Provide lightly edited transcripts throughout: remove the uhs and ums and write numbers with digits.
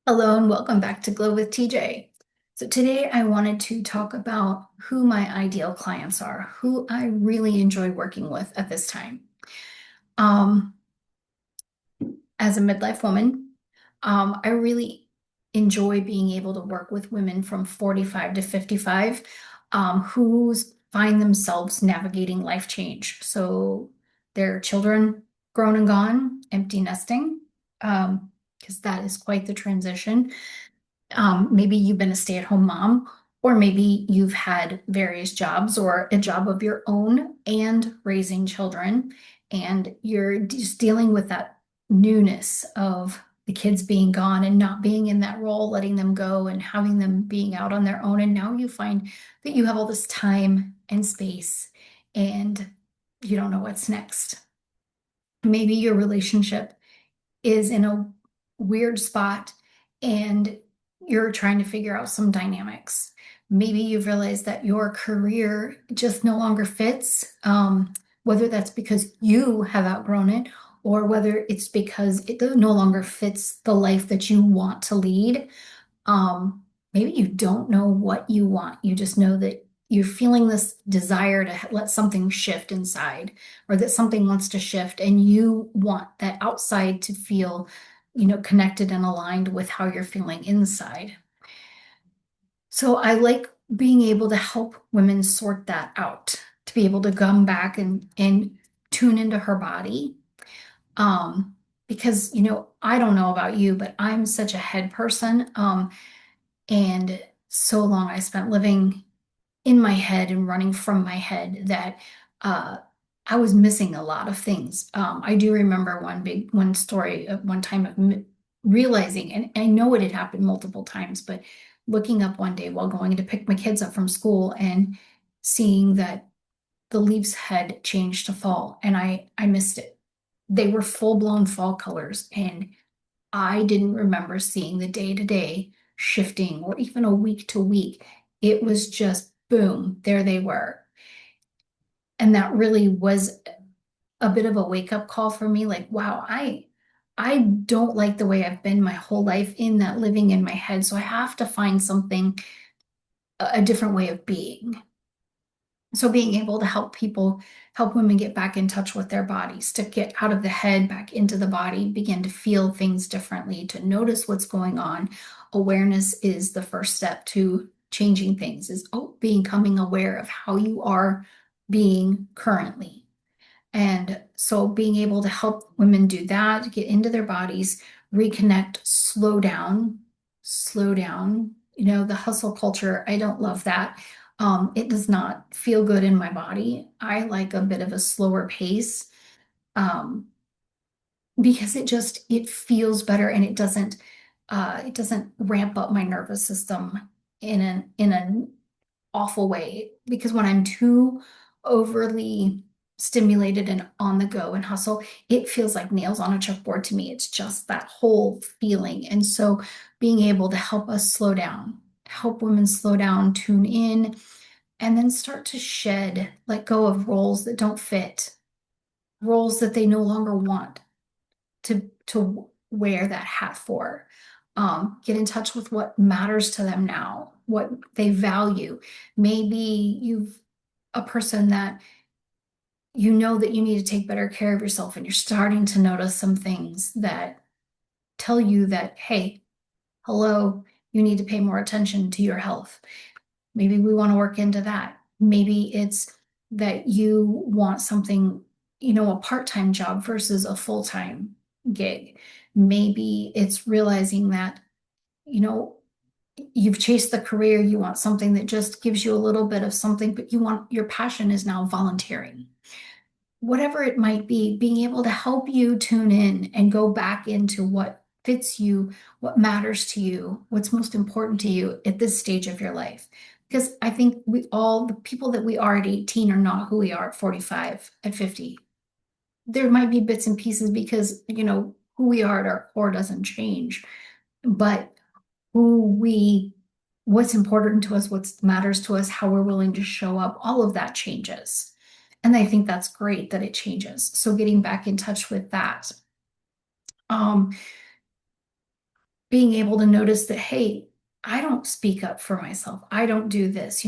Hello and welcome back to Glow with TJ. So today I wanted to talk about who my ideal clients are, who I really enjoy working with at this time. Um, as a midlife woman, I really enjoy being able to work with women from 45 to 55 who find themselves navigating life change. So their children grown and gone, empty nesting, because that is quite the transition. Maybe you've been a stay-at-home mom, or maybe you've had various jobs or a job of your own and raising children, and you're just dealing with that newness of the kids being gone and not being in that role, letting them go and having them being out on their own. And now you find that you have all this time and space and you don't know what's next. Maybe your relationship is in a weird spot and you're trying to figure out some dynamics. Maybe you've realized that your career just no longer fits, whether that's because you have outgrown it or whether it's because it no longer fits the life that you want to lead. Maybe you don't know what you want. You just know that you're feeling this desire to let something shift inside, or that something wants to shift, and you want that outside to feel, connected and aligned with how you're feeling inside. So I like being able to help women sort that out, to be able to come back and tune into her body. Because, I don't know about you, but I'm such a head person. And so long I spent living in my head and running from my head that uh, I was missing a lot of things. I do remember one story of one time of realizing, and I know it had happened multiple times, but looking up one day while going to pick my kids up from school and seeing that the leaves had changed to fall, and I missed it. They were full-blown fall colors, and I didn't remember seeing the day to day shifting or even a week to week. It was just boom, there they were. And that really was a bit of a wake up call for me. Like, wow, I don't like the way I've been my whole life in that living in my head. So I have to find something, a different way of being. So being able to help women get back in touch with their bodies, to get out of the head, back into the body, begin to feel things differently, to notice what's going on. Awareness is the first step to changing things, is becoming aware of how you are being currently. And so being able to help women do that, get into their bodies, reconnect, slow down. The hustle culture, I don't love that. It does not feel good in my body. I like a bit of a slower pace, um, because it feels better, and it doesn't ramp up my nervous system in an awful way, because when I'm too overly stimulated and on the go and hustle, it feels like nails on a chalkboard to me. It's just that whole feeling. And so being able to help us slow down, help women slow down, tune in, and then start to shed, let go of roles that don't fit, roles that they no longer want to wear that hat for. Get in touch with what matters to them now, what they value. Maybe you've a person that you know that you need to take better care of yourself, and you're starting to notice some things that tell you that, hey, hello, you need to pay more attention to your health. Maybe we want to work into that. Maybe it's that you want something, a part-time job versus a full-time gig. Maybe it's realizing that, you know, you've chased the career, you want something that just gives you a little bit of something, but your passion is now volunteering. Whatever it might be, being able to help you tune in and go back into what fits you, what matters to you, what's most important to you at this stage of your life. Because I think the people that we are at 18 are not who we are at 45, at 50. There might be bits and pieces because, who we are at our core doesn't change, but who we, what's important to us, what matters to us, how we're willing to show up, all of that changes. And I think that's great that it changes. So getting back in touch with that. Um, being able to notice that, hey, I don't speak up for myself. I don't do this.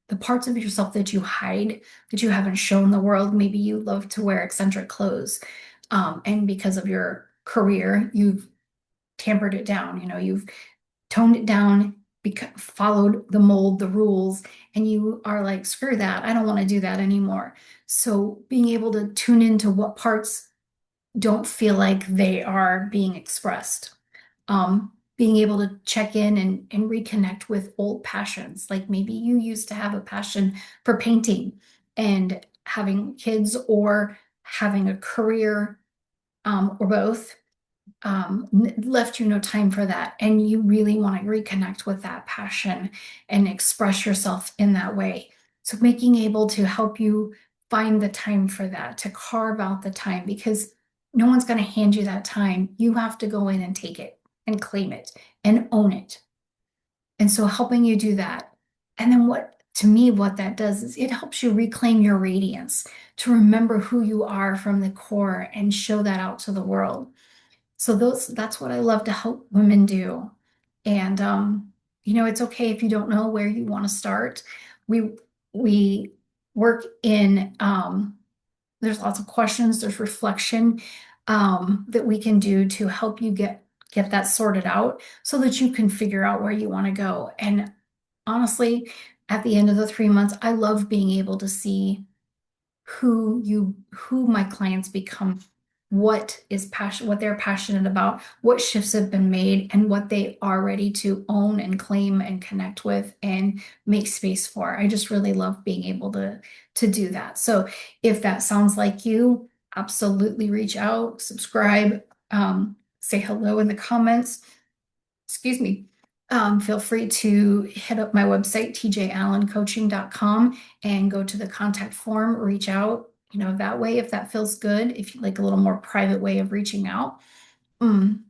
The parts of yourself that you hide, that you haven't shown the world. Maybe you love to wear eccentric clothes. And because of your career, you've tampered it down. You've toned it down, followed the mold, the rules, and you are like, screw that. I don't want to do that anymore. So being able to tune into what parts don't feel like they are being expressed. Being able to check in and reconnect with old passions. Like maybe you used to have a passion for painting, and having kids or having a career, or both, left you no time for that. And you really want to reconnect with that passion and express yourself in that way. So making able to help you find the time for that, to carve out the time, because no one's going to hand you that time. You have to go in and take it and claim it and own it. And so helping you do that. And then to me, what that does is it helps you reclaim your radiance, to remember who you are from the core and show that out to the world. So that's what I love to help women do. And it's okay if you don't know where you want to start. We we work in, there's lots of questions, there's reflection, that we can do to help you get that sorted out so that you can figure out where you want to go. And honestly, at the end of the 3 months, I love being able to see who my clients become, what they're passionate about, what shifts have been made, and what they are ready to own and claim and connect with and make space for. I just really love being able to do that. So if that sounds like you, absolutely reach out, subscribe, say hello in the comments. Excuse me. Feel free to hit up my website, tjallencoaching.com, and go to the contact form, reach out, that way, if that feels good, if you like a little more private way of reaching out. Mm,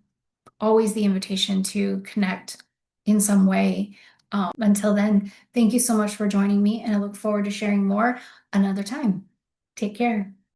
Always the invitation to connect in some way. Until then, thank you so much for joining me, and I look forward to sharing more another time. Take care.